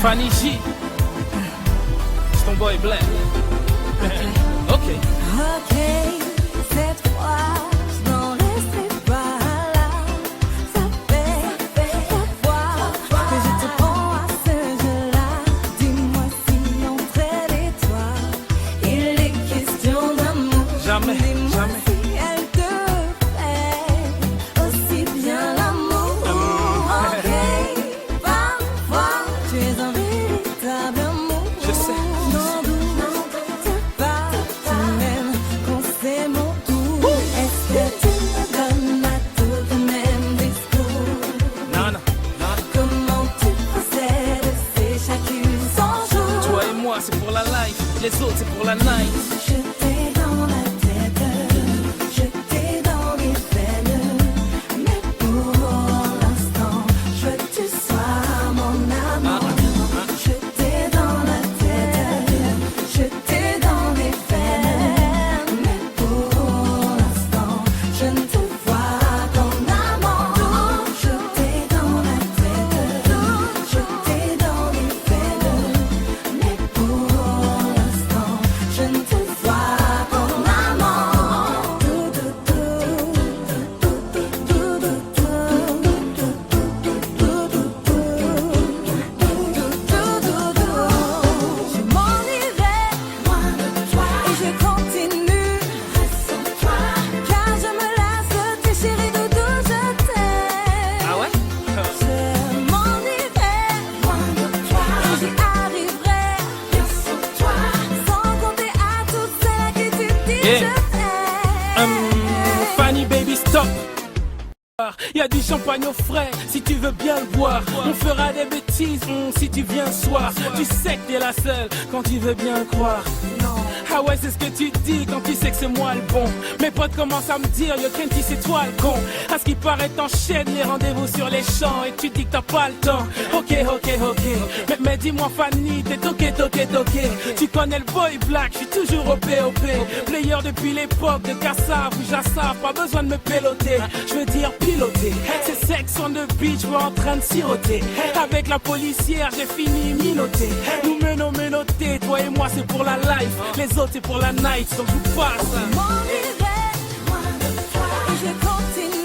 Fanny J, c'est ton boy Black. Ok. Ok, cette fois, je n'en resterai pas là. Ça fait fois que je te prends à ce jeu-là. Dis-moi si entre les toi, il est question d'amour. Jamais, Dis-moi jamais. si elle te fait aussi bien l'amour. Ok, parfois, tu es un véritable amour. Je sais. N'en doute pas, tu m'aimes quand c'est mon tour. Est-ce que tu me donnes à tout le même discours? Non, non, non. Comment tu procèdes, c'est chacune son jour. Toi et moi, c'est pour la life. Les autres, c'est pour la night. Je t'ai dans la tête, je t'ai dans les veines. Mais pour l'instant, je veux que tu sois mon amour. Je t'ai dans la tête, je t'ai dans les veines. Mais pour l'instant, je ne te vois qu'en amant. Je t'ai dans la tête, je t'ai dans les veines. Mais pour l'instant, je ne te vois qu'en amant. Je m'en irai loin de toi et je continue. Reste sans toi, car je me lasse de tes chéris doudou, je t'aime. Ah ouais? Je m'en irai loin de toi et j'y arriverai bien sans toi, sans compter à toutes celles à qui tu dis Yeah. je t'aime. Fanny baby stop. Y a du champagne au frais, si tu veux bien le boire. On fera des bêtises, si tu viens ce soir. Tu sais que t'es la seule, quand tu veux bien le croire. Ah ouais, c'est ce que tu dis quand tu sais que c'est moi le bon. Mes potes commencent à me dire, yo Kenty c'est toi le con. À ce qui paraît t'enchaînes les rendez-vous sur les champs et tu dis que t'as pas le temps. Ok. Mais dis-moi Fanny, t'es toqué. Tu connais le boy Black, je suis toujours au POP. Player depuis l'époque de Kassav ou Jassav, pas besoin de me péloter. Je veux dire piloter. C'est sex on the beach, we're en train de siroter. Avec la policière, j'ai fini minoté. Nous menons menottés, toi et moi c'est pour la life. Les autres c'est pour la night, donc je vous passe. Je m'en irai loin de toi et je continue.